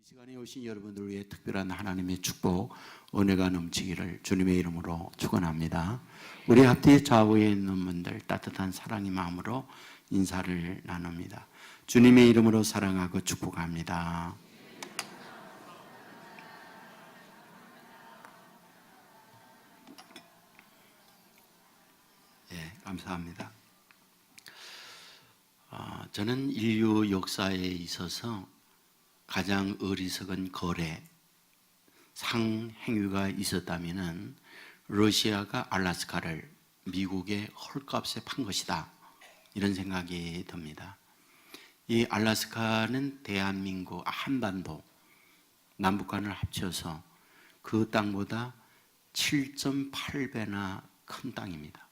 시간에 오신 여러분들 위해 특별한 하나님의 축복, 은혜가 넘치기를 주님의 이름으로 축원합니다. 우리 앞뒤 좌우에 있는 분들 따뜻한 사랑의 마음으로 인사를 나눕니다. 주님의 이름으로 사랑하고 축복합니다. 감사합니다. 저는 인류 역사에 있어서 가장 어리석은 거래, 상행위가 있었다면 러시아가 알래스카를 미국의 헐값에 판 것이다, 이런 생각이 듭니다. 이 알래스카는 대한민국 한반도 남북한을 합쳐서 그 땅보다 7.8배나 큰 땅입니다.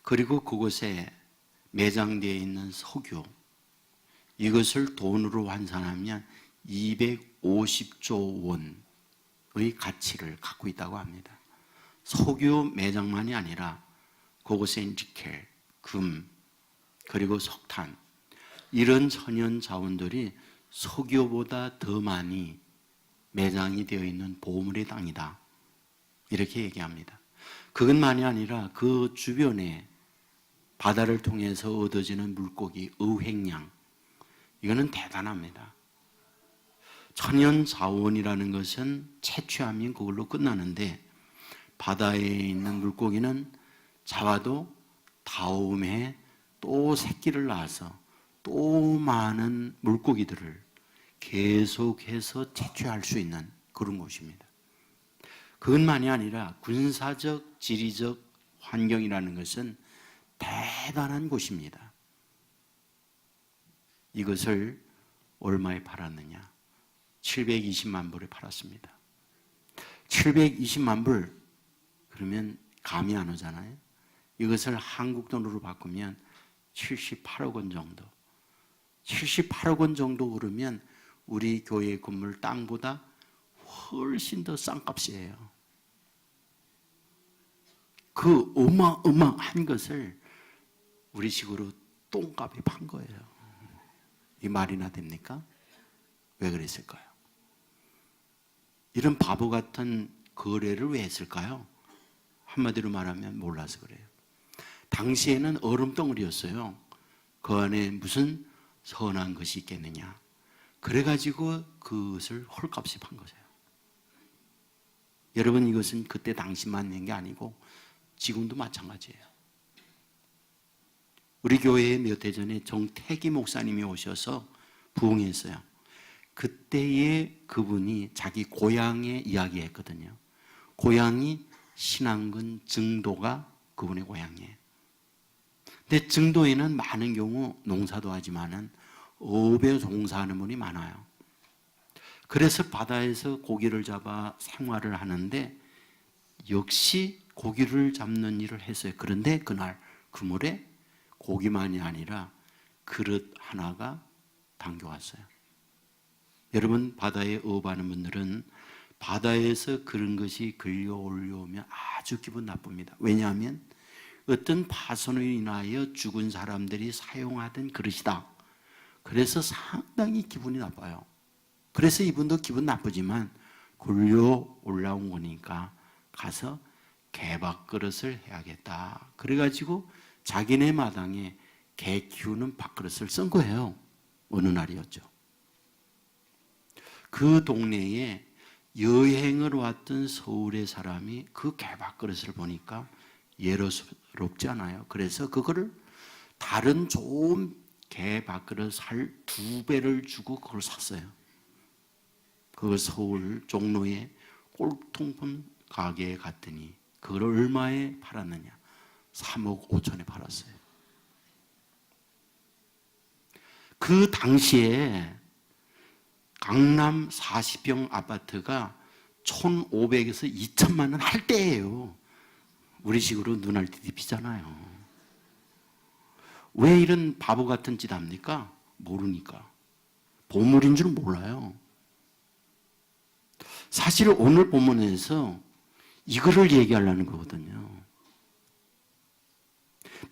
그리고 그곳에 매장되어 있는 석유, 이것을 돈으로 환산하면 250조 원의 가치를 갖고 있다고 합니다. 석유 매장만이 아니라 그곳에 니켈, 금, 그리고 석탄, 이런 천연 자원들이 석유보다 더 많이 매장이 되어 있는 보물의 땅이다, 이렇게 얘기합니다. 그것만이 아니라 그 주변에 바다를 통해서 얻어지는 물고기, 어획량, 이거는 대단합니다. 천연 자원이라는 것은 채취하면 그걸로 끝나는데 바다에 있는 물고기는 잡아도 다음 해 또 새끼를 낳아서 또 많은 물고기들을 계속해서 채취할 수 있는 그런 곳입니다. 그것만이 아니라 군사적, 지리적 환경이라는 것은 대단한 곳입니다. 이것을 얼마에 팔았느냐? 720만 불에 팔았습니다. 720만 불, 그러면 감이 안 오잖아요. 이것을 한국 돈으로 바꾸면 78억 원 정도. 78억 원 정도 그러면 우리 교회 건물 땅보다 훨씬 더 싼 값이에요. 그 어마어마한 것을 우리식으로 똥값에 판 거예요. 이 말이나 됩니까? 왜 그랬을까요? 이런 바보 같은 거래를 왜 했을까요? 한마디로 말하면 몰라서 그래요. 당시에는 얼음덩어리였어요. 그 안에 무슨 선한 것이 있겠느냐. 그래가지고 그것을 헐값에 판 거예요. 여러분, 이것은 그때 당시만 낸 게 아니고 지금도 마찬가지예요. 우리 교회에 몇 해 전에 정태기 목사님이 오셔서 부흥했어요. 그때에 그분이 자기 고향에 이야기했거든요. 고향이 신안군 증도가 그분의 고향이에요. 근데 증도에는 많은 경우 농사도 하지만은 업에 종사하는 분이 많아요. 그래서 바다에서 고기를 잡아 생활을 하는데 역시 고기를 잡는 일을 했어요. 그런데 그날 그물에 고기만이 아니라 그릇 하나가 담겨왔어요. 여러분, 바다에 어업하는 분들은 바다에서 그런 것이 걸려 올려오면 아주 기분 나쁩니다. 왜냐하면 어떤 파손으로 인하여 죽은 사람들이 사용하던 그릇이다. 그래서 상당히 기분이 나빠요. 그래서 이분도 기분 나쁘지만 걸려 올라온 거니까 가서 개밥 그릇을 해야겠다. 그래가지고 자기네 마당에 개 키우는 밥그릇을 쓴 거예요. 어느 날이었죠. 그 동네에 여행을 왔던 서울의 사람이 그 개밥그릇을 보니까 예로스럽지 않아요. 그래서 그거를 다른 좋은 개밥그릇 살 2배를 주고 그걸 샀어요. 그걸 서울 종로에 꼴통품 가게에 갔더니 그걸 얼마에 팔았느냐? 3억 5천에 팔았어요. 그 당시에 강남 40평 아파트가 1,500에서 2천만 원 할 때예요. 우리식으로 눈알 뒤집히잖아요. 왜 이런 바보 같은 짓 합니까? 모르니까. 보물인 줄 몰라요. 사실 오늘 본문에서 이거를 얘기하려는 거거든요.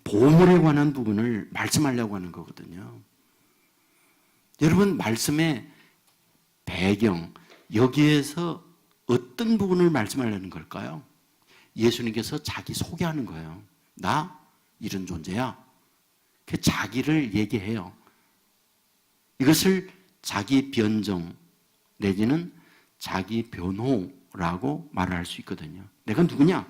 보물에 관한 부분을 말씀하려고 하는 거거든요. 여러분, 말씀의 배경, 여기에서 어떤 부분을 말씀하려는 걸까요? 예수님께서 자기 소개하는 거예요. 나 이런 존재야. 그 자기를 얘기해요. 이것을 자기 변정 내지는 자기 변호라고 말할 수 있거든요. 내가 누구냐?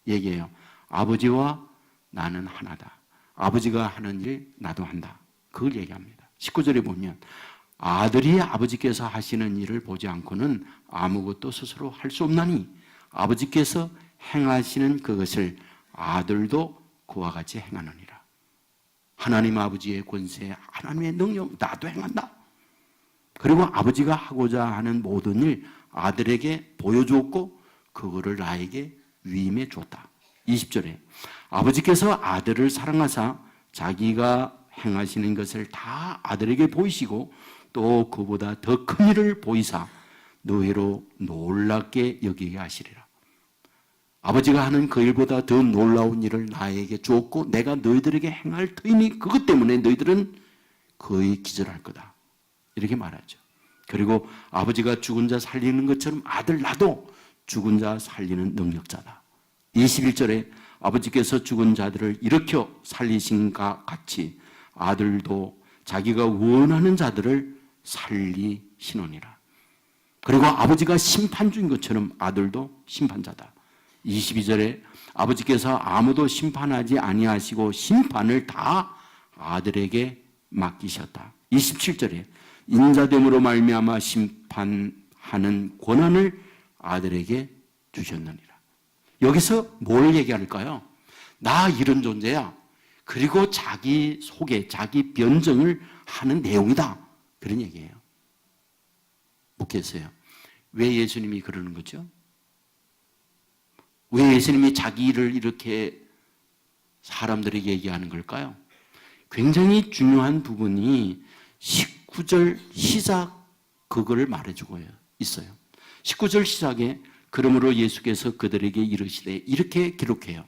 얘기해요. 아버지와 나는 하나다. 아버지가 하는 일 나도 한다. 그걸 얘기합니다. 19절에 보면 아들이 아버지께서 하시는 일을 보지 않고는 아무것도 스스로 할 수 없나니 아버지께서 행하시는 그것을 아들도 그와 같이 행하느니라. 하나님 아버지의 권세, 하나님의 능력 나도 행한다. 그리고 아버지가 하고자 하는 모든 일 아들에게 보여주었고 그거를 나에게 위임해 줬다. 20절에 아버지께서 아들을 사랑하사 자기가 행하시는 것을 다 아들에게 보이시고 또 그보다 더 큰 일을 보이사 너희로 놀랍게 여기게 하시리라. 아버지가 하는 그 일보다 더 놀라운 일을 나에게 주었고 내가 너희들에게 행할 터이니 그것 때문에 너희들은 거의 기절할 거다. 이렇게 말하죠. 그리고 아버지가 죽은 자 살리는 것처럼 아들 나도 죽은 자 살리는 능력자다. 21절에 아버지께서 죽은 자들을 일으켜 살리신 것 같이 아들도 자기가 원하는 자들을 살리시노니라. 그리고 아버지가 심판주인 것처럼 아들도 심판자다. 22절에 아버지께서 아무도 심판하지 아니하시고 심판을 다 아들에게 맡기셨다. 27절에 인자됨으로 말미암아 심판하는 권한을 아들에게 주셨느니라. 여기서 뭘 얘기할까요? 나 이런 존재야. 그리고 자기 소개, 자기 변증을 하는 내용이다. 그런 얘기예요. 묻겠어요. 왜 예수님이 그러는 거죠? 왜 예수님이 자기 일을 이렇게 사람들에게 얘기하는 걸까요? 굉장히 중요한 부분이 19절 시작 그거를 말해주고 있어요. 19절 시작에 그러므로 예수께서 그들에게 이르시되 이렇게 기록해요.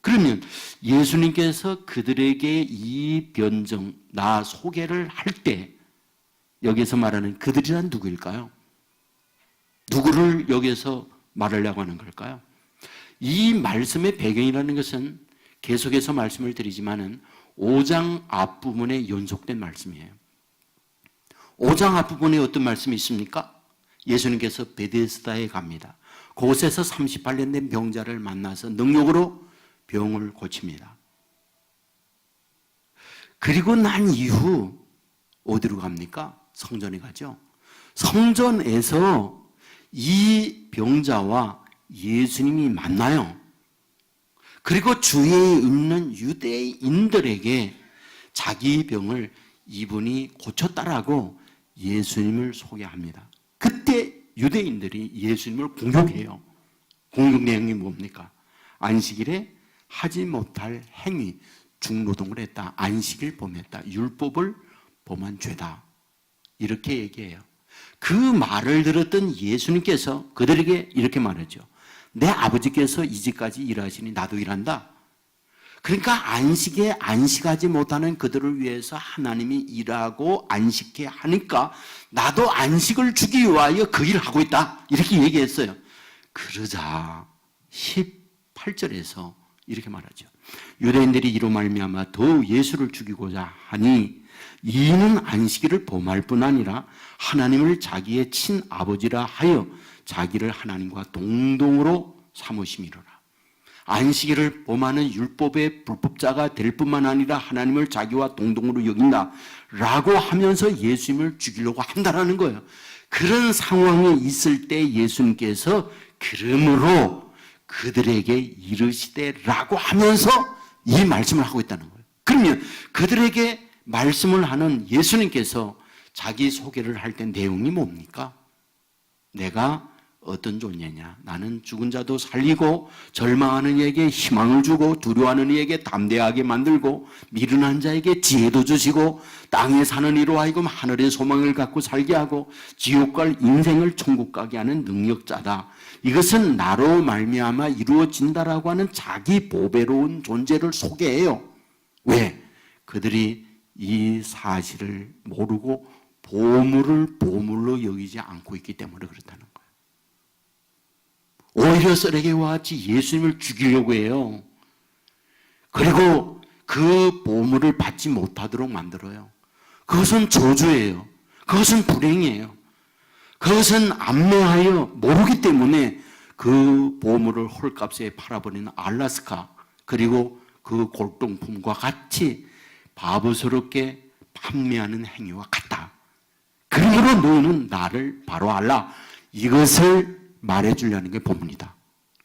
그러면 예수님께서 그들에게 이 변정, 나 소개를 할 때 여기서 말하는 그들이란 누구일까요? 누구를 여기서 말하려고 하는 걸까요? 이 말씀의 배경이라는 것은 계속해서 말씀을 드리지만은 5장 앞부분에 연속된 말씀이에요. 5장 앞부분에 어떤 말씀이 있습니까? 예수님께서 베데스다에 갑니다. 그곳에서 38년 된 병자를 만나서 능력으로 병을 고칩니다. 그리고 난 이후 어디로 갑니까? 성전에 가죠. 성전에서 이 병자와 예수님이 만나요. 그리고 주위에 있는 유대인들에게 자기 병을 이분이 고쳤다라고 예수님을 소개합니다. 그때 유대인들이 예수님을 공격해요. 공격 내용이 뭡니까? 안식일에 하지 못할 행위, 중노동을 했다. 안식일 범했다. 율법을 범한 죄다. 이렇게 얘기해요. 그 말을 들었던 예수님께서 그들에게 이렇게 말하죠. 내 아버지께서 이제까지 일하시니 나도 일한다. 그러니까 안식에 안식하지 못하는 그들을 위해서 하나님이 일하고 안식해 하니까 나도 안식을 주기 위하여 그 일을 하고 있다. 이렇게 얘기했어요. 그러자 18절에서 이렇게 말하죠. 유대인들이 이로 말미암아 더욱 예수를 죽이고자 하니 이는 안식일을 범할 뿐 아니라 하나님을 자기의 친아버지라 하여 자기를 하나님과 동등으로 삼으심이로라. 안식일을 범하는 율법의 불법자가 될 뿐만 아니라 하나님을 자기와 동등으로 여긴다 라고 하면서 예수님을 죽이려고 한다라는 거예요. 그런 상황에 있을 때 예수님께서 그러므로 그들에게 이르시되 라고 하면서 이 말씀을 하고 있다는 거예요. 그러면 그들에게 말씀을 하는 예수님께서 자기 소개를 할 때 내용이 뭡니까? 내가 어떤 존재냐? 나는 죽은 자도 살리고 절망하는 이에게 희망을 주고 두려워하는 이에게 담대하게 만들고 미련한 자에게 지혜도 주시고 땅에 사는 이로 하여금 하늘의 소망을 갖고 살게 하고 지옥 갈 인생을 천국 가게 하는 능력자다. 이것은 나로 말미암아 이루어진다라고 하는 자기 보배로운 존재를 소개해요. 왜? 그들이 이 사실을 모르고 보물을 보물로 여기지 않고 있기 때문에 그렇다는 거예요. 오히려 쓰레기와 같이 예수님을 죽이려고 해요. 그리고 그 보물을 받지 못하도록 만들어요. 그것은 저주예요. 그것은 불행이에요. 그것은 암매하여 모르기 때문에 그 보물을 헐값에 팔아버리는 알라스카, 그리고 그 골동품과 같이 바보스럽게 판매하는 행위와 같다. 그러므로 너는 나를 바로 알라. 이것을 말해주려는 게 본문이다.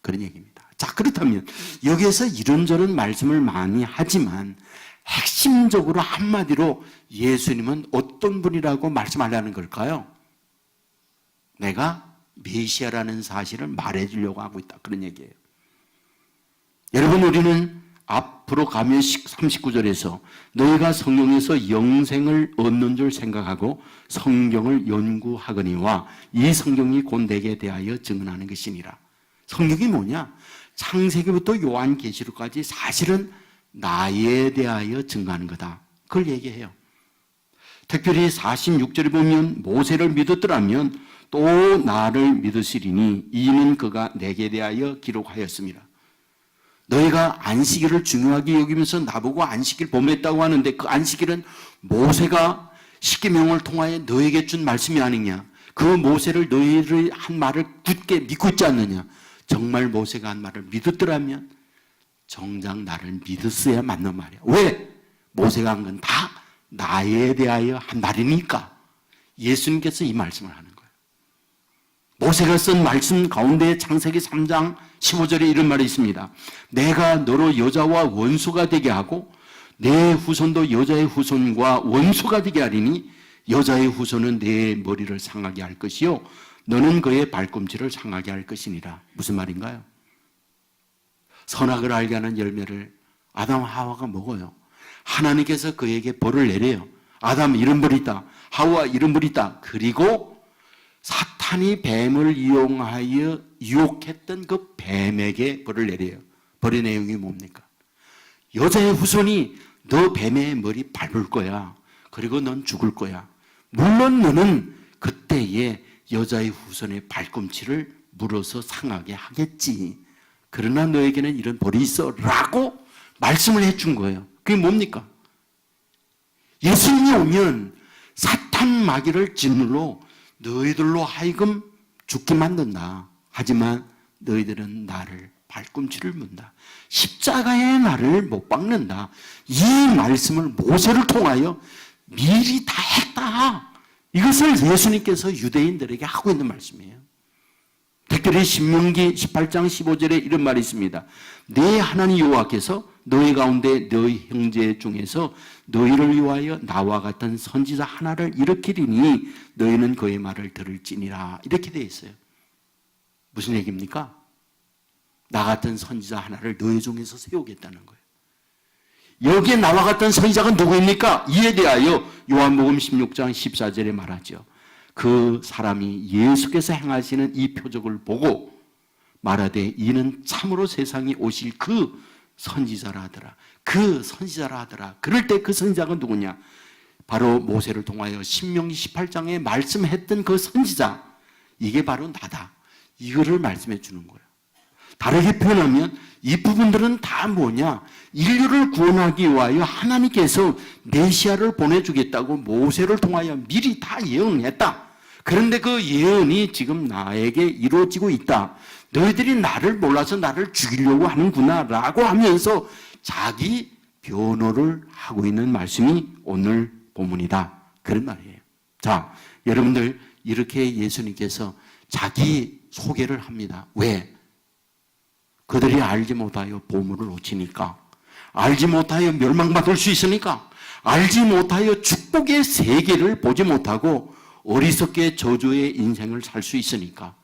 그런 얘기입니다. 자, 그렇다면 여기에서 이런저런 말씀을 많이 하지만 핵심적으로 한마디로 예수님은 어떤 분이라고 말씀하려는 걸까요? 내가 메시아라는 사실을 말해주려고 하고 있다. 그런 얘기예요. 여러분, 우리는 앞으로 가면 39절에서 너희가 성령에서 영생을 얻는 줄 생각하고 성경을 연구하거니와 이 성경이 곧 내게 대하여 증언하는 것이니라. 성경이 뭐냐? 창세기부터 요한계시록까지 사실은 나에 대하여 증거하는 거다. 그걸 얘기해요. 특별히 46절에 보면 모세를 믿었더라면 또 나를 믿으시리니 이는 그가 내게 대하여 기록하였습니다. 너희가 안식일을 중요하게 여기면서 나보고 안식일 범했다고 하는데 그 안식일은 모세가 십계명을 통하여 너에게 준 말씀이 아니냐? 그 모세를 너희를 한 말을 굳게 믿고 있지 않느냐? 정말 모세가 한 말을 믿었더라면 정작 나를 믿었어야 맞는 말이야. 왜? 모세가 한 건 다 나에 대하여 한 말이니까. 예수님께서 이 말씀을 하는 거예요. 모세가 쓴 말씀 가운데 창세기 3장 15절에 이런 말이 있습니다. 내가 너로 여자와 원수가 되게 하고 내 후손도 여자의 후손과 원수가 되게 하리니 여자의 후손은 내 머리를 상하게 할 것이요 너는 그의 발꿈치를 상하게 할 것이니라. 무슨 말인가요? 선악을 알게 하는 열매를 아담 하와가 먹어요. 하나님께서 그에게 벌을 내려요. 아담 이런 벌이 있다. 하와 이런 벌이 있다. 그리고 사탄이 뱀을 이용하여 유혹했던 그 뱀에게 벌을 내려요. 벌의 내용이 뭡니까? 여자의 후손이 너 뱀의 머리 밟을 거야. 그리고 넌 죽을 거야. 물론 너는 그때에 여자의 후손의 발꿈치를 물어서 상하게 하겠지. 그러나 너에게는 이런 벌이 있어 라고 말씀을 해준 거예요. 그게 뭡니까? 예수님이 오면 사탄 마귀를 짓눌러 너희들로 하여금 죽게 만든다. 하지만 너희들은 나를 발꿈치를 문다. 십자가에 나를 못 박는다. 이 말씀을 모세를 통하여 미리 다 했다. 이것을 예수님께서 유대인들에게 하고 있는 말씀이에요. 특별히 신명기 18장 15절에 이런 말이 있습니다. 내 하나님 여호와께서 너희 가운데 너희 형제 중에서 너희를 위하여 나와 같은 선지자 하나를 일으키리니 너희는 그의 말을 들을지니라. 이렇게 되어 있어요. 무슨 얘기입니까? 나 같은 선지자 하나를 너희 중에서 세우겠다는 거예요. 여기에 나와 같은 선지자가 누구입니까? 이에 대하여 요한복음 16장 14절에 말하죠. 그 사람이 예수께서 행하시는 이 표적을 보고 말하되 이는 참으로 세상에 오실 그 선지자라 하더라. 그 선지자라 하더라. 그럴 때 그 선지자가 누구냐? 바로 모세를 통하여 신명기 18장에 말씀했던 그 선지자. 이게 바로 나다. 이거를 말씀해 주는 거예요. 다르게 표현하면 이 부분들은 다 뭐냐? 인류를 구원하기 위하여 하나님께서 메시아를 보내주겠다고 모세를 통하여 미리 다 예언했다. 그런데 그 예언이 지금 나에게 이루어지고 있다. 너희들이 나를 몰라서 나를 죽이려고 하는구나 라고 하면서 자기 변호를 하고 있는 말씀이 오늘 본문이다. 그런 말이에요. 자, 여러분들 이렇게 예수님께서 자기 소개를 합니다. 왜? 그들이 알지 못하여 보물을 놓치니까, 알지 못하여 멸망받을 수 있으니까, 알지 못하여 축복의 세계를 보지 못하고 어리석게 저주의 인생을 살 수 있으니까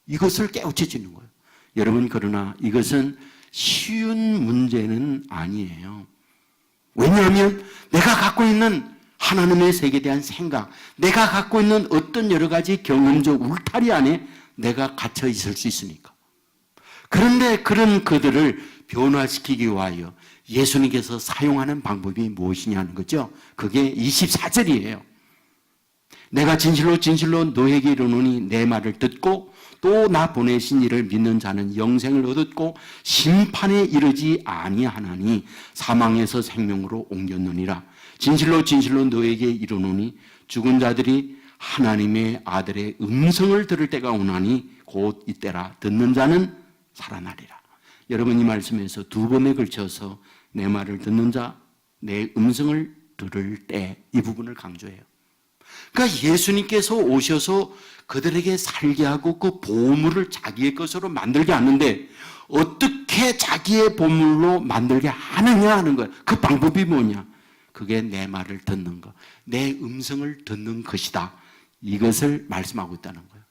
이것을 깨우쳐지는 거예요. 여러분, 그러나 이것은 쉬운 문제는 아니에요. 왜냐하면 내가 갖고 있는 하나님의 세계에 대한 생각, 내가 갖고 있는 어떤 여러 가지 경험적 울타리 안에 내가 갇혀 있을 수 있으니까. 그런데 그런 그들을 변화시키기 위하여 예수님께서 사용하는 방법이 무엇이냐는 거죠. 그게 24절이에요. 내가 진실로 진실로 너에게 이르노니 내 말을 듣고 또 나 보내신 이를 믿는 자는 영생을 얻었고 심판에 이르지 아니하나니 사망에서 생명으로 옮겼느니라. 진실로 진실로 너에게 이르노니 죽은 자들이 하나님의 아들의 음성을 들을 때가 오나니 곧 이때라. 듣는 자는 살아나리라. 여러분, 이 말씀에서 두 번에 걸쳐서 내 말을 듣는 자, 내 음성을 들을 때 이 부분을 강조해요. 그러니까 예수님께서 오셔서 그들에게 살게 하고 그 보물을 자기의 것으로 만들게 하는데 어떻게 자기의 보물로 만들게 하느냐 하는 거예요. 그 방법이 뭐냐? 그게 내 말을 듣는 것, 내 음성을 듣는 것이다. 이것을 말씀하고 있다는 거예요.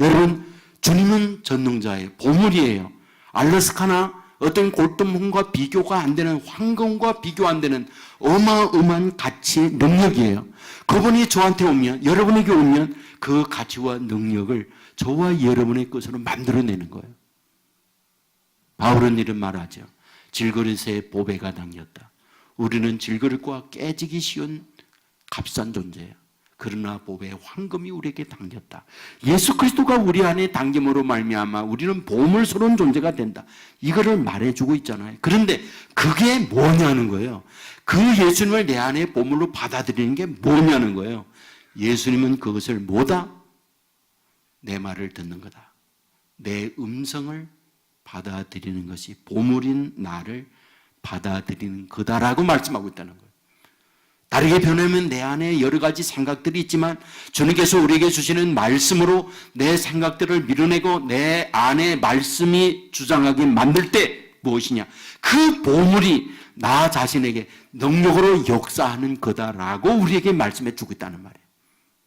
여러분, 주님은 전능자예요. 보물이에요. 알래스카나 어떤 골동품과 비교가 안 되는, 황금과 비교 안 되는 어마어마한 가치의 능력이에요. 그분이 저한테 오면, 여러분에게 오면 그 가치와 능력을 저와 여러분의 것으로 만들어내는 거예요. 바울은 이런 말하죠. 질그릇에 보배가 담겼다. 우리는 질그릇과 깨지기 쉬운 값싼 존재예요. 그러나 보배의 황금이 우리에게 담겼다. 예수 그리스도가 우리 안에 담김으로 말미암아 우리는 보물스러운 존재가 된다. 이거를 말해주고 있잖아요. 그런데 그게 뭐냐는 거예요. 그 예수님을 내 안에 보물로 받아들이는 게 뭐냐는 거예요. 예수님은 그것을 뭐다? 내 말을 듣는 거다. 내 음성을 받아들이는 것이 보물인 나를 받아들이는 거다라고 말씀하고 있다는 거예요. 다르게 변하면 내 안에 여러 가지 생각들이 있지만 주님께서 우리에게 주시는 말씀으로 내 생각들을 밀어내고 내 안에 말씀이 주장하게 만들 때 무엇이냐? 그 보물이 나 자신에게 능력으로 역사하는 거다라고 우리에게 말씀해 주고 있다는 말이에요.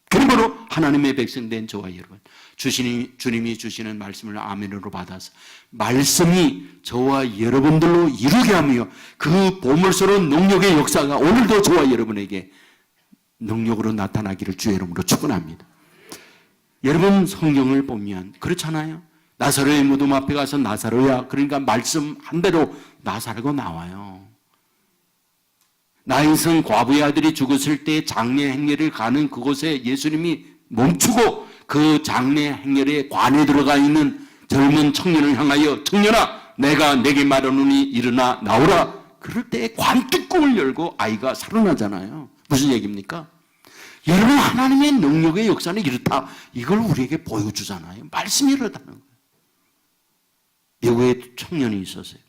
그러므로 하나님의 백성된 저와 여러분, 주님이 주시는 말씀을 아멘으로 받아서 말씀이 저와 여러분들로 이루게 하며 그 보물스러운 능력의 역사가 오늘도 저와 여러분에게 능력으로 나타나기를 주의 이름으로 축원합니다. 여러분, 성경을 보면 그렇잖아요. 나사로의 무덤 앞에 가서 나사로야, 그러니까 말씀한 대로 나사로가 나와요. 나인성 과부의 아들이 죽었을 때 장례 행례를 가는 그곳에 예수님이 멈추고 그 장례 행렬에 관에 들어가 있는 젊은 청년을 향하여 청년아, 내가 내게 말하노니 일어나 나오라. 그럴 때 관뚜껑을 열고 아이가 살아나잖아요. 무슨 얘기입니까? 여러분, 하나님의 능력의 역사는 이렇다. 이걸 우리에게 보여주잖아요. 말씀이 이렇다는 거예요. 미국에 청년이 있었어요.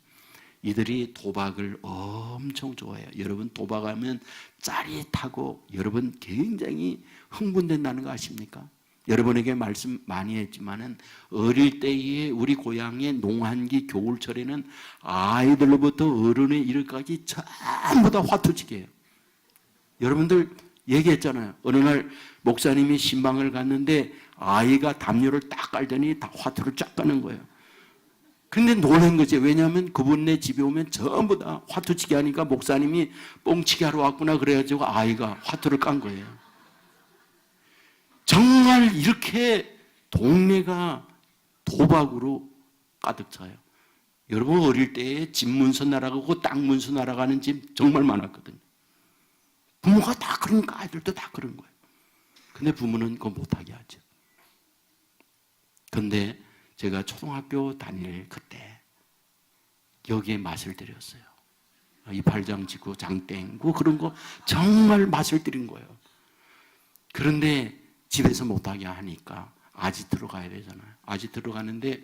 이들이 도박을 엄청 좋아해요. 여러분, 도박하면 짜릿하고 여러분 굉장히 흥분된다는 거 아십니까? 여러분에게 말씀 많이 했지만은 어릴 때에 우리 고향의 농한기 겨울철에는 아이들로부터 어른에 이르기까지 전부 다 화투치기예요. 여러분들 얘기했잖아요. 어느 날 목사님이 신방을 갔는데 아이가 담요를 딱 깔더니 다 화투를 쫙 까는 거예요. 근데 놀란 거지. 왜냐하면 그분네 집에 오면 전부 다 화투치기 하니까 목사님이 뻥치기 하러 왔구나 그래가지고 아이가 화투를 깐 거예요. 정말 이렇게 동네가 도박으로 가득 차요. 여러분, 어릴 때에 집 문서 날아가고 땅 문서 날아가는 집 정말 많았거든요. 부모가 다 그러니까 아이들도 다 그런 거예요. 근데 부모는 그거 못하게 하죠. 근데 제가 초등학교 다닐 그때 여기에 맛을 들였어요. 이팔장 지구 장땡 그런 거 정말 맛을 들인 거예요. 그런데 집에서 못하게 하니까 아지트로 가야 되잖아요. 아지트로 가는데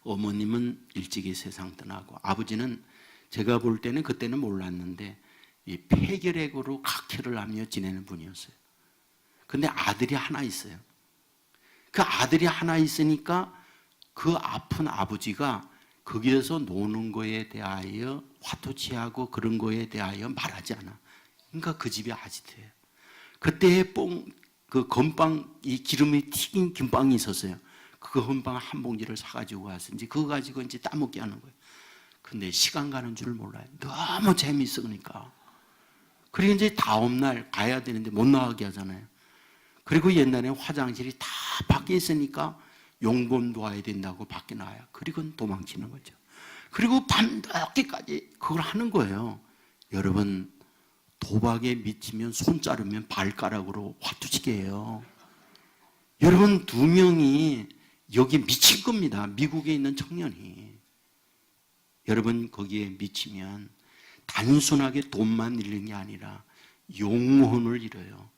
어머님은 일찍이 세상 떠나고 아버지는 제가 볼 때는 그때는 몰랐는데 이 폐결핵으로 각혈을 하며 지내는 분이었어요. 근데 아들이 하나 있어요. 그 아들이 하나 있으니까 그 아픈 아버지가 거기에서 노는 거에 대하여 화투치하고 그런 거에 대하여 말하지 않아. 그러니까 그 집이 아지트예요. 그때 그 건빵, 이 기름이 튀긴 김빵이 있었어요. 그 건빵 한 봉지를 사가지고 왔는지 그거 가지고 이제 따먹게 하는 거예요. 근데 시간 가는 줄 몰라요. 너무 재미있어 그러니까. 그리고 이제 다음날 가야 되는데 못 나가게 하잖아요. 그리고 옛날에 화장실이 다 밖에 있으니까 용범 도와야 된다고 밖에 나와요. 그리고 도망치는 거죠. 그리고 밤늦게까지 그걸 하는 거예요. 여러분, 도박에 미치면 손 자르면 발가락으로 화투치게 해요. 여러분, 2명이 여기 미칠 겁니다. 미국에 있는 청년이. 여러분, 거기에 미치면 단순하게 돈만 잃는 게 아니라 영혼을 잃어요.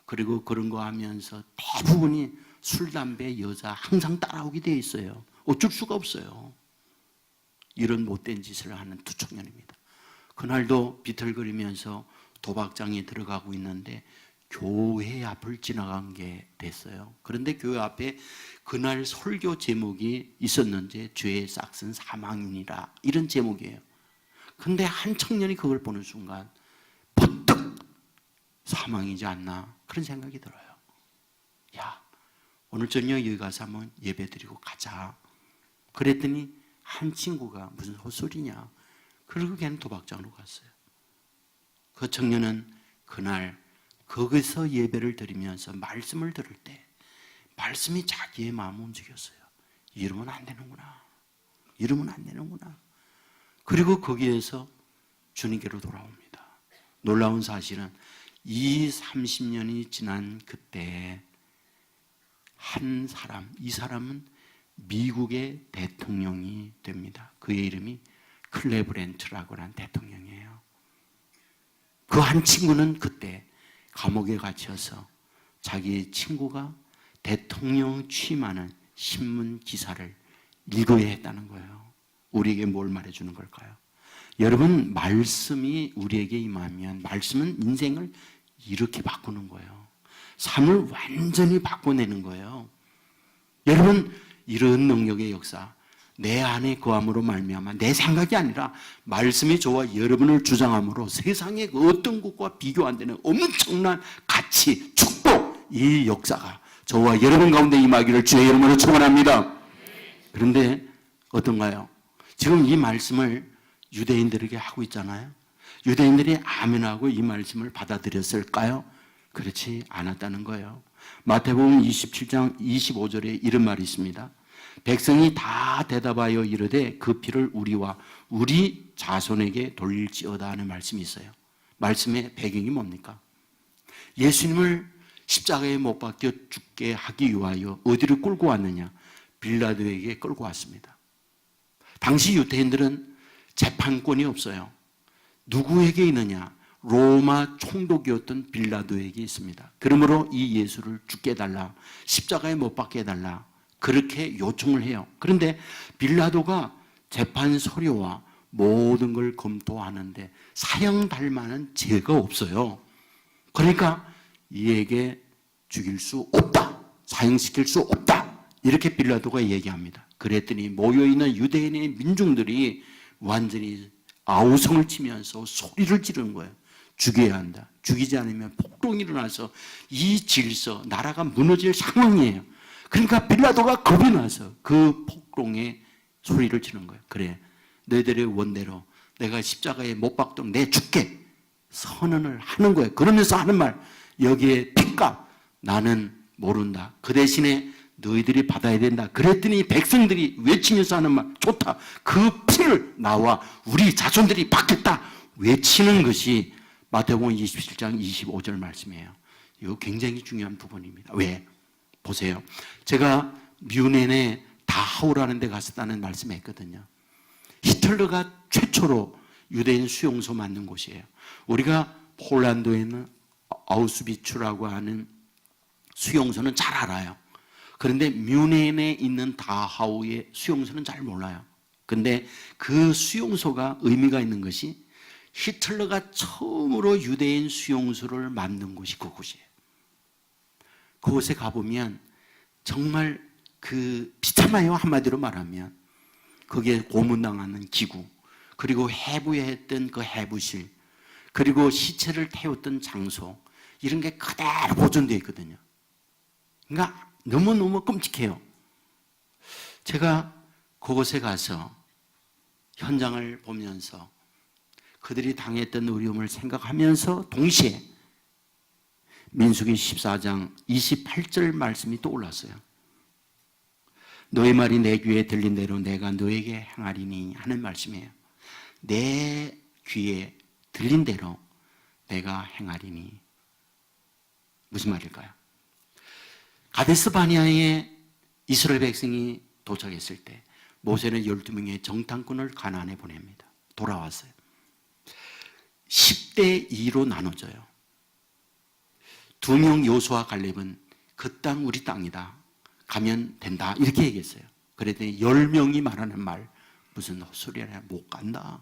그리고 그런 거 하면서 대부분이 술, 담배, 여자 항상 따라오게 돼 있어요. 어쩔 수가 없어요. 이런 못된 짓을 하는 2 청년입니다. 그날도 비틀거리면서 도박장에 들어가고 있는데 교회 앞을 지나간 게 됐어요. 그런데 교회 앞에 그날 설교 제목이 있었는지 죄의 싹은 사망이니라, 이런 제목이에요. 그런데 한 청년이 그걸 보는 순간 번뜩 사망이지 않나, 그런 생각이 들어요. 야, 오늘 저녁 여기 가서 한번 예배 드리고 가자. 그랬더니 한 친구가 무슨 헛소리냐, 그리고 걔는 도박장으로 갔어요. 그 청년은 그날 거기서 예배를 드리면서 말씀을 들을 때 말씀이 자기의 마음을 움직였어요. 이러면 안 되는구나, 이러면 안 되는구나. 그리고 거기에서 주님께로 돌아옵니다. 놀라운 사실은 이 30년이 지난 그때 한 사람, 이 사람은 미국의 대통령이 됩니다. 그의 이름이 클레브랜트라고 하는 대통령이에요. 그 한 친구는 그때 감옥에 갇혀서 자기 친구가 대통령 취임하는 신문 기사를 읽어야 했다는 거예요. 우리에게 뭘 말해주는 걸까요? 여러분, 말씀이 우리에게 임하면 말씀은 인생을 이렇게 바꾸는 거예요. 삶을 완전히 바꿔내는 거예요. 여러분, 이런 능력의 역사, 내 안에 거함으로 말미암아 내 생각이 아니라 말씀이 저와 여러분을 주장함으로 세상의 그 어떤 것과 비교 안 되는 엄청난 가치, 축복, 이 역사가 저와 여러분 가운데 임하기를 주의 이름으로 축원합니다. 그런데 어떤가요? 지금 이 말씀을 유대인들에게 하고 있잖아요. 유대인들이 아멘하고 이 말씀을 받아들였을까요? 그렇지 않았다는 거예요. 마태복음 27장 25절에 이런 말이 있습니다. 백성이 다 대답하여 이르되 그 피를 우리와 우리 자손에게 돌릴지어다 하는 말씀이 있어요. 말씀의 배경이 뭡니까? 예수님을 십자가에 못 박혀 죽게 하기 위하여 어디를 끌고 왔느냐? 빌라도에게 끌고 왔습니다. 당시 유대인들은 재판권이 없어요. 누구에게 있느냐? 로마 총독이었던 빌라도에게 있습니다. 그러므로 이 예수를 죽게 해달라, 십자가에 못 박게 해달라, 그렇게 요청을 해요. 그런데 빌라도가 재판 서류와 모든 걸 검토하는데 사형달 만한 죄가 없어요. 그러니까 이에게 죽일 수 없다, 사형시킬 수 없다, 이렇게 빌라도가 얘기합니다. 그랬더니 모여있는 유대인의 민중들이 완전히 아우성을 치면서 소리를 지르는 거예요. 죽여야 한다, 죽이지 않으면 폭동이 일어나서 이 질서, 나라가 무너질 상황이에요. 그러니까 빌라도가 겁이 나서 그 폭동에 소리를 치는 거예요. 그래, 너희들의 원대로 내가 십자가에 못 박도록 내 죽게 선언을 하는 거예요. 그러면서 하는 말, 여기에 핏값 나는 모른다, 그 대신에 너희들이 받아야 된다. 그랬더니 백성들이 외치면서 하는 말, 좋다, 그 피를 나와 우리 자손들이 받겠다 외치는 것이 마태복음 27장 25절 말씀이에요. 이거 굉장히 중요한 부분입니다. 왜? 보세요. 제가 뮌헨에 다하우라는 데 갔었다는 말씀했거든요. 히틀러가 최초로 유대인 수용소 만든 곳이에요. 우리가 폴란드에 있는 아우슈비츠라고 하는 수용소는 잘 알아요. 그런데 뮌헨에 있는 다하우의 수용소는 잘 몰라요. 그런데 그 수용소가 의미가 있는 것이 히틀러가 처음으로 유대인 수용소를 만든 곳이 그곳이에요. 그곳에 가보면 정말 그 비참해요. 한마디로 말하면 거기에 고문당하는 기구, 그리고 해부했던 그 해부실, 그리고 시체를 태웠던 장소, 이런 게 그대로 보존되어 있거든요. 그러니까 너무너무 끔찍해요. 제가 그곳에 가서 현장을 보면서 그들이 당했던 어려움을 생각하면서 동시에 민수기 14장 28절 말씀이 떠올랐어요. 너의 말이 내 귀에 들린 대로 내가 너에게 행하리니 하는 말씀이에요. 내 귀에 들린 대로 내가 행하리니. 무슨 말일까요? 가데스 바네아에 이스라엘 백성이 도착했을 때 모세는 12명의 정탐꾼을 가나안에 보냅니다. 돌아왔어요. 10대 2로 나눠져요. 2명 요수아 갈렙은 그 땅 우리 땅이다. 가면 된다. 이렇게 얘기했어요. 그랬더니 10명이 말하는 말, 무슨 헛소리야, 못 간다.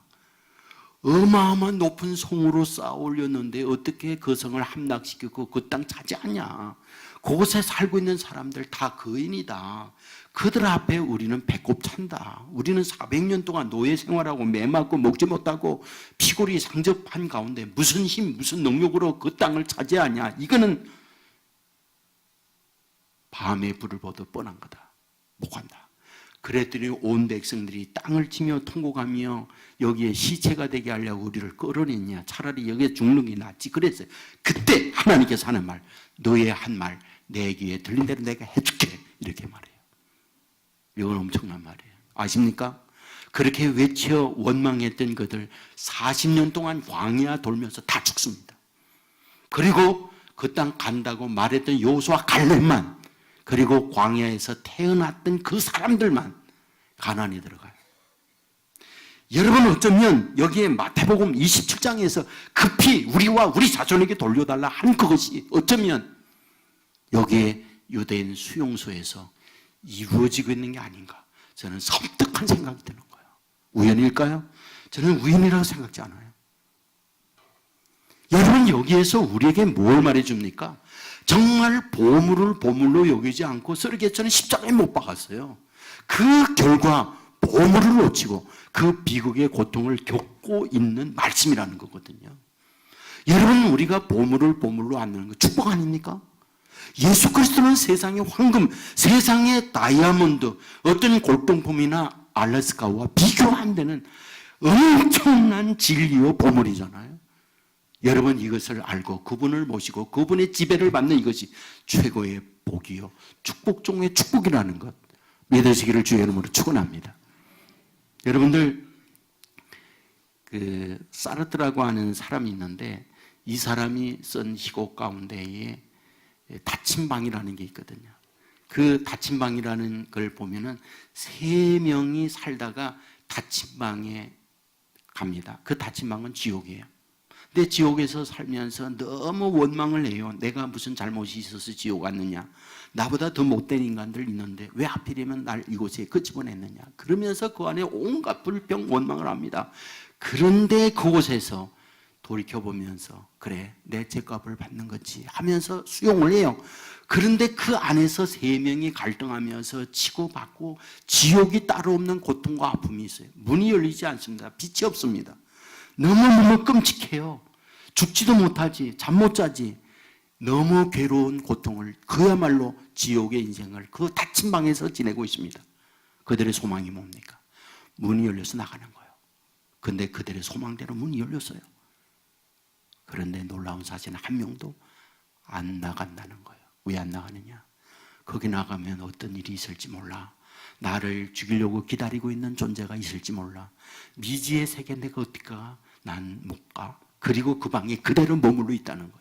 어마어마한 높은 성으로 쌓아 올렸는데 어떻게 그 성을 함락시키고 그 땅 차지하냐. 그곳에 살고 있는 사람들 다 거인이다. 그들 앞에 우리는 배꼽 찬다. 우리는 400년 동안 노예 생활하고 매 맞고 먹지 못하고 피골이 상접한 가운데 무슨 힘, 무슨 능력으로 그 땅을 차지하냐. 이거는 밤에 불을 보듯 뻔한 거다. 못 간다. 그랬더니 온 백성들이 땅을 치며 통곡하며 여기에 시체가 되게 하려고 우리를 끌어냈냐. 차라리 여기에 죽는 게 낫지. 그랬어요. 그때 하나님께서 하는 말, 너의 한 말 내 귀에 들린 대로 내가 해줄게. 이렇게 말해요. 이건 엄청난 말이에요. 아십니까? 그렇게 외쳐 원망했던 그들 40년 동안 광야 돌면서 다 죽습니다. 그리고 그 땅 간다고 말했던 여호수아 갈렙만, 그리고 광야에서 태어났던 그 사람들만 가나안에 들어가요. 여러분, 어쩌면 여기에 마태복음 27장에서 급히 우리와 우리 자손에게 돌려달라 한 그것이 어쩌면 여기에 유대인 수용소에서 이루어지고 있는 게 아닌가, 저는 섬뜩한 생각이 드는 거예요. 우연일까요? 저는 우연이라고 생각지 않아요. 여러분, 여기에서 우리에게 뭘 말해줍니까? 정말 보물을 보물로 여기지 않고 서르게처럼 십자가에 못 박았어요. 그 결과 보물을 놓치고 그 비극의 고통을 겪고 있는 말씀이라는 거거든요. 여러분, 우리가 보물을 보물로 안는 거 축복 아닙니까? 예수 그리스도는 세상의 황금, 세상의 다이아몬드, 어떤 골동품이나 알래스카와 비교 안 되는 엄청난 진리와 보물이잖아요. 여러분, 이것을 알고 그분을 모시고 그분의 지배를 받는 이것이 최고의 복이요, 축복 중의 축복이라는 것 믿으시기를 주의 이름으로 축원합니다. 여러분들, 그 사르트라고 하는 사람이 있는데 이 사람이 쓴 희곡 가운데에 닫힌 방이라는 게 있거든요. 그 닫힌 방이라는 걸 보면은 3명이 살다가 닫힌 방에 갑니다. 그 닫힌 방은 지옥이에요. 근데 지옥에서 살면서 너무 원망을 해요. 내가 무슨 잘못이 있어서 지옥 왔느냐. 나보다 더 못된 인간들 있는데 왜 하필이면 날 이곳에 집어냈느냐. 그러면서 그 안에 온갖 불평, 원망을 합니다. 그런데 그곳에서 돌이켜보면서 그래, 내 죄값을 받는 거지 하면서 수용을 해요. 그런데 그 안에서 3명이 갈등하면서 치고받고 지옥이 따로 없는 고통과 아픔이 있어요. 문이 열리지 않습니다. 빛이 없습니다. 너무너무 끔찍해요. 죽지도 못하지, 잠 못 자지. 너무 괴로운 고통을, 그야말로 지옥의 인생을 그 닫힌 방에서 지내고 있습니다. 그들의 소망이 뭡니까? 문이 열려서 나가는 거예요. 근데 그들의 소망대로 문이 열렸어요. 그런데 놀라운 사실은 한 명도 안 나간다는 거예요. 왜 안 나가느냐? 거기 나가면 어떤 일이 있을지 몰라. 나를 죽이려고 기다리고 있는 존재가 있을지 몰라. 미지의 세계 내가 어떻게 가? 난 못 가. 그리고 그 방에 그대로 머물러 있다는 거예요.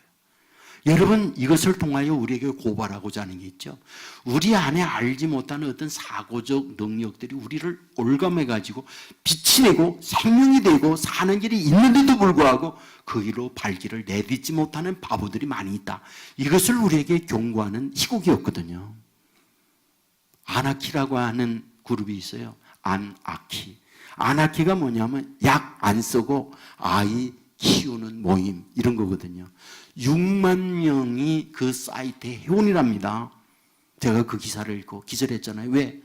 여러분, 이것을 통하여 우리에게 고발하고자 하는 게 있죠. 우리 안에 알지 못하는 어떤 사고적 능력들이 우리를 올감해가지고 빛이 내고 생명이 되고 사는 길이 있는데도 불구하고 그 길로 발길을 내딛지 못하는 바보들이 많이 있다. 이것을 우리에게 경고하는 희곡이었거든요. 아나키라고 하는 그룹이 있어요. 안아키. 아나키가 뭐냐면 약 안 쓰고 아이 키우는 모임, 이런 거거든요. 6만 명이 그 사이트의 회원이랍니다. 제가 그 기사를 읽고 기절했잖아요. 왜?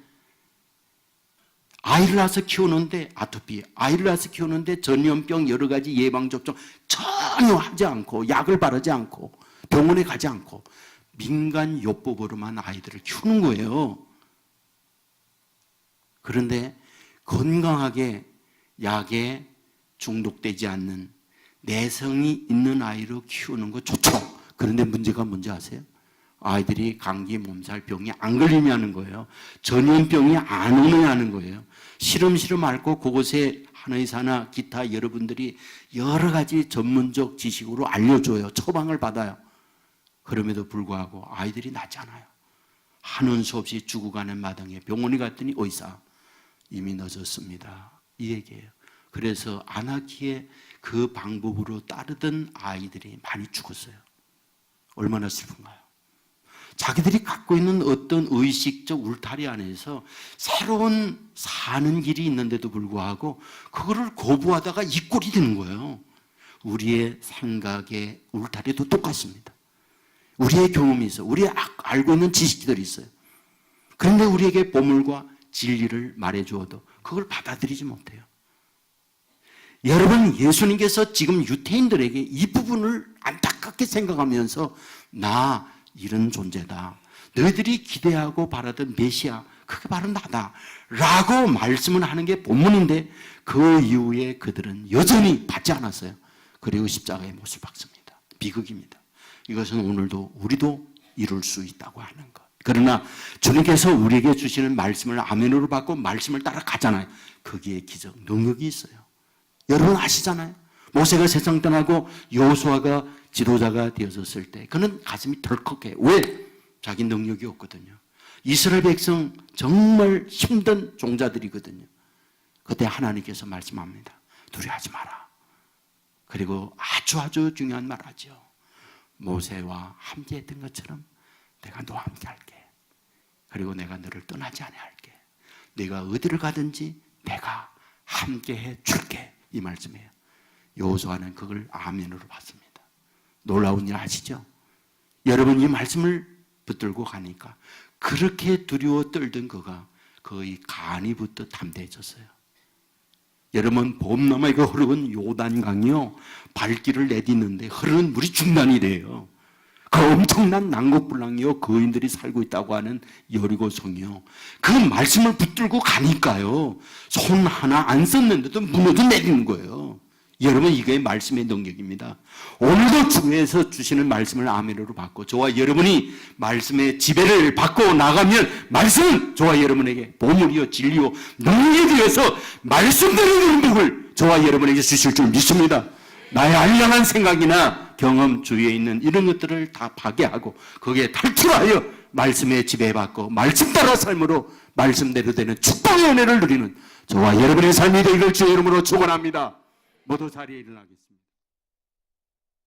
아이를 낳아서 키우는데 아토피, 아이를 낳아서 키우는데 전염병 여러 가지 예방접종 전혀 하지 않고, 약을 바르지 않고, 병원에 가지 않고 민간 요법으로만 아이들을 키우는 거예요. 그런데 건강하게 약에 중독되지 않는 내성이 있는 아이로 키우는 거 좋죠. 그런데 문제가 뭔지 아세요? 아이들이 감기, 몸살, 병이 안 걸리냐는 거예요. 전염병이 안 오느냐는 거예요. 시름시름 앓고 그곳에 한의사나 기타 여러분들이 여러 가지 전문적 지식으로 알려줘요. 처방을 받아요. 그럼에도 불구하고 아이들이 낫지 않아요. 하는 수 없이 죽어가는 마당에 병원에 갔더니 의사 이미 늦었습니다. 이 얘기예요. 그래서 안 하기에 그 방법으로 따르던 아이들이 많이 죽었어요. 얼마나 슬픈가요? 자기들이 갖고 있는 어떤 의식적 울타리 안에서 새로운 사는 길이 있는데도 불구하고 그거를 거부하다가 이 꼴이 되는 거예요. 우리의 생각의 울타리도 똑같습니다. 우리의 경험이 있어요. 우리 알고 있는 지식들이 있어요. 그런데 우리에게 보물과 진리를 말해주어도 그걸 받아들이지 못해요. 여러분, 예수님께서 지금 유태인들에게 이 부분을 안타깝게 생각하면서 나 이런 존재다. 너희들이 기대하고 바라던 메시아, 그게 바로 나다. 라고 말씀을 하는 게 본문인데 그 이후에 그들은 여전히 받지 않았어요. 그리고 십자가에 못을 박습니다. 비극입니다. 이것은 오늘도 우리도 이룰 수 있다고 하는 것. 그러나 주님께서 우리에게 주시는 말씀을 아멘으로 받고 말씀을 따라가잖아요. 거기에 기적, 능력이 있어요. 여러분 아시잖아요. 모세가 세상 떠나고 여호수아가 지도자가 되어졌을 때 그는 가슴이 덜컥해요. 왜? 자기 능력이 없거든요. 이스라엘 백성 정말 힘든 종자들이거든요. 그때 하나님께서 말씀합니다. 두려워하지 마라. 그리고 아주 중요한 말 하죠. 모세와 함께 했던 것처럼 내가 너와 함께 할게. 그리고 내가 너를 떠나지 아니할게. 네가 어디를 가든지 내가 함께 해 줄게. 이 말씀이에요. 여호수아는 그걸 아멘으로 받습니다. 놀라운 일 아시죠? 여러분 이 말씀을 붙들고 가니까 그렇게 두려워 떨던 그가 거의 간이 붙어 담대해졌어요. 여러분 봄나무에 흐르는 요단강이요 발길을 내딛는데 흐르는 물이 중단이 돼요. 그 엄청난 난곡불랑이요 거인들이 살고 있다고 하는 여리고성이요 그 말씀을 붙들고 가니까요 손 하나 안 썼는데도 무너져 내리는 거예요. 여러분 이게 말씀의 능력입니다. 오늘도 주에서 주시는 말씀을 아멘으로 받고 저와 여러분이 말씀의 지배를 받고 나가면 말씀은 저와 여러분에게 보물이요 진리요 능력에 대해서 말씀드리는 능력을 저와 여러분에게 주실 줄 믿습니다. 나의 알량한 생각이나 경험 주위에 있는 이런 것들을 다 파괴하고 거기에 탈출하여 말씀에 지배받고 말씀 따라 삶으로 말씀대로 되는 축복의 은혜를 누리는 저와 여러분의 삶이 되기를 주의 이름으로 축원합니다. 모두 자리에 일어나겠습니다.